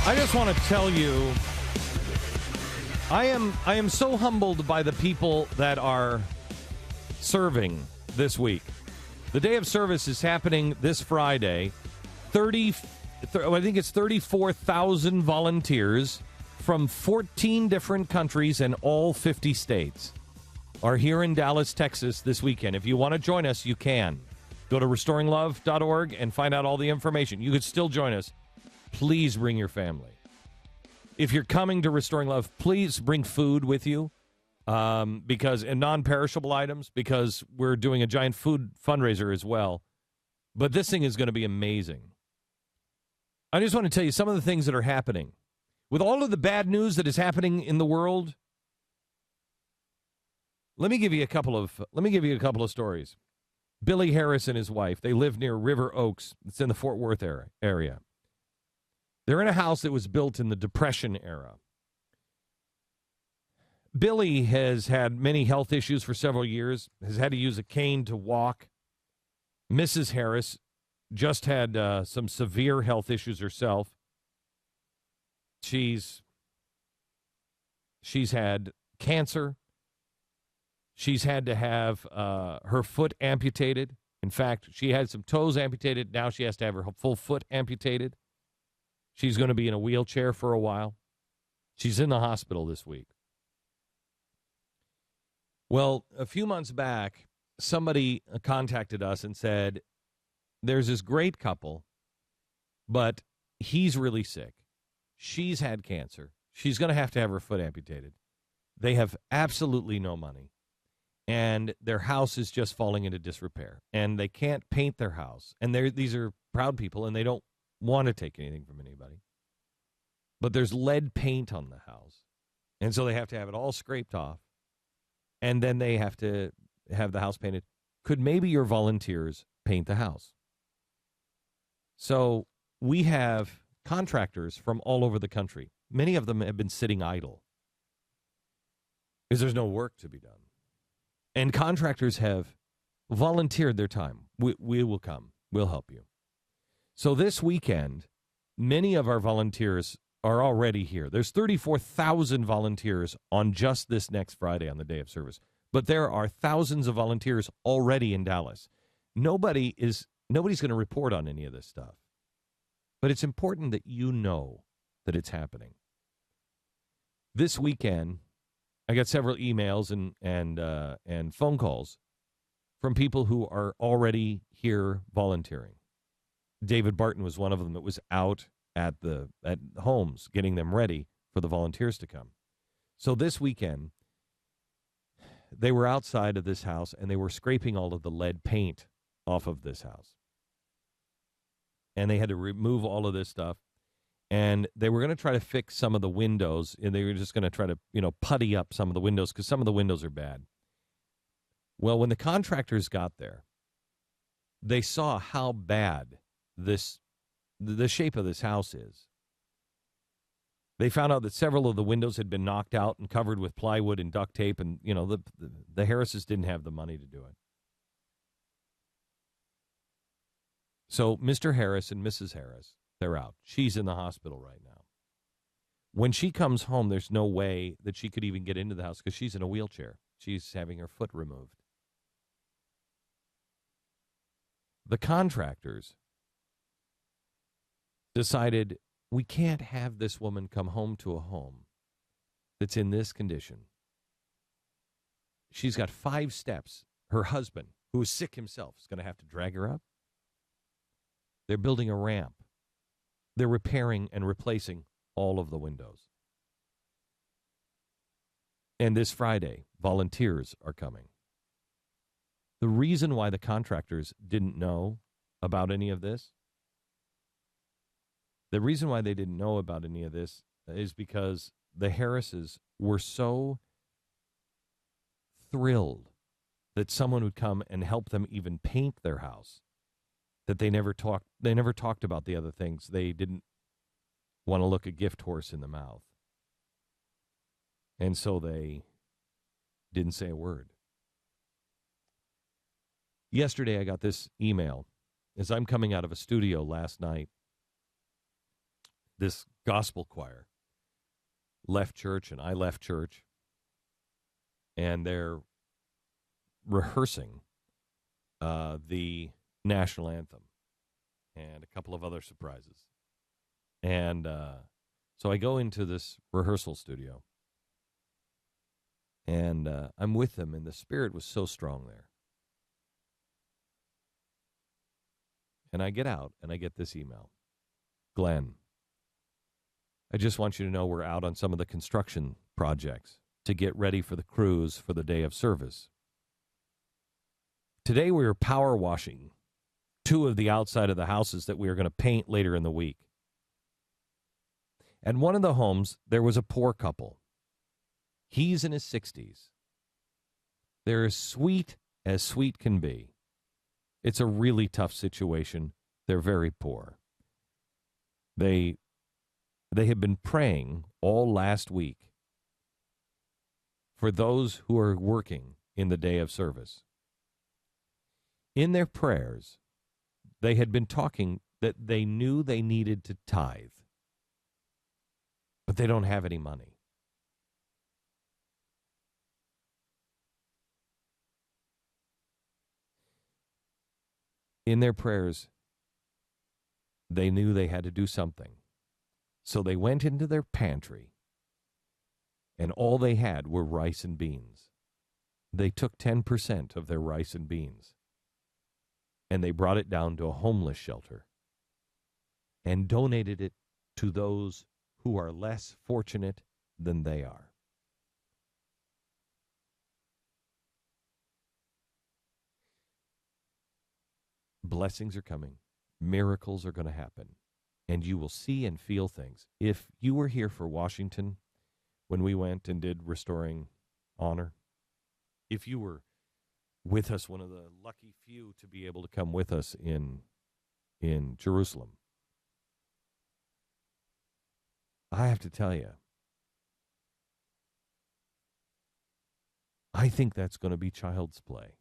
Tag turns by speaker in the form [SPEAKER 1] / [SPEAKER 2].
[SPEAKER 1] I just want to tell you, I am so humbled by the people that are serving this week. The day of service is happening this Friday. I think it's 34,000 volunteers from 14 different countries and all 50 states are here in Dallas, Texas this weekend. If you want to join us, you can. Go to restoringlove.org and find out all the information. You could still join us. Please bring your family. If you're coming to Restoring Love, please bring food with you, and non-perishable items, because we're doing a giant food fundraiser as well. But this thing is going to be amazing. I just want to tell you some of the things that are happening. With all of the bad news that is happening in the world, let me give you a couple of stories. Billy Harris and his wife, they live near River Oaks. It's in the Fort Worth area. They're in a house that was built in the Depression era. Billy has had many health issues for several years, has had to use a cane to walk. Mrs. Harris just had some severe health issues herself. She's had cancer. She's had to have her foot amputated. In fact, she had some toes amputated. Now she has to have her full foot amputated. She's going to be in a wheelchair for a while. She's in the hospital this week. Well, a few months back, somebody contacted us and said, there's this great couple, but he's really sick. She's had cancer. She's going to have her foot amputated. They have absolutely no money. And their house is just falling into disrepair. And they can't paint their house. And these are proud people, and they don't want to take anything from anybody. But there's lead paint on the house. And so they have to have it all scraped off. And then they have to have the house painted. Could maybe your volunteers paint the house? So we have contractors from all over the country. Many of them have been sitting idle because there's no work to be done. And contractors have volunteered their time. We will come. We'll help you. So this weekend, many of our volunteers are already here. There's 34,000 volunteers on just this next Friday on the day of service. But there are thousands of volunteers already in Dallas. Nobody's going to report on any of this stuff. But it's important that you know that it's happening. This weekend, I got several emails and phone calls from people who are already here volunteering. David Barton was one of them that was out at homes getting them ready for the volunteers to come. So this weekend, they were outside of this house and they were scraping all of the lead paint off of this house. And they had to remove all of this stuff. And they were going to try to fix some of the windows, and they were just going to try to, putty up some of the windows because some of the windows are bad. Well, when the contractors got there, they saw how bad the shape of this house is. They found out that several of the windows had been knocked out and covered with plywood and duct tape, and, the Harrises didn't have the money to do it. So Mr. Harris and Mrs. Harris, they're out. She's in the hospital right now. When she comes home, there's no way that she could even get into the house because she's in a wheelchair. She's having her foot removed. The contractors decided we can't have this woman come home to a home that's in this condition. She's got 5 steps. Her husband, who is sick himself, is going to have to drag her up. They're building a ramp. They're repairing and replacing all of the windows. And this Friday, volunteers are coming. The reason why the contractors didn't know about any of this, is because the Harrises were so thrilled that someone would come and help them even paint their house that they never talked about the other things. They didn't want to look a gift horse in the mouth. And so they didn't say a word. Yesterday, I got this email as I'm coming out of a studio last night this gospel choir left church and I left church, and they're rehearsing the national anthem and a couple of other surprises. And so I go into this rehearsal studio, and I'm with them, and the spirit was so strong there. And I get out, and I get this email. Glenn, I just want you to know we're out on some of the construction projects to get ready for the crews for the day of service. Today we are power washing 2 of the outside of the houses that we are going to paint later in the week. At one of the homes, there was a poor couple. He's in his 60s. They're as sweet can be. It's a really tough situation. They're very poor. They have been praying all last week for those who are working in the day of service. In their prayers, they had been talking that they knew they needed to tithe, but they don't have any money. In their prayers, they knew they had to do something. So they went into their pantry, and all they had were rice and beans. They took 10% of their rice and beans, and they brought it down to a homeless shelter and donated it to those who are less fortunate than they are. Blessings are coming. Miracles are going to happen. And you will see and feel things. If you were here for Washington when we went and did Restoring Honor, if you were with us, one of the lucky few to be able to come with us in Jerusalem, I have to tell you, I think that's going to be child's play.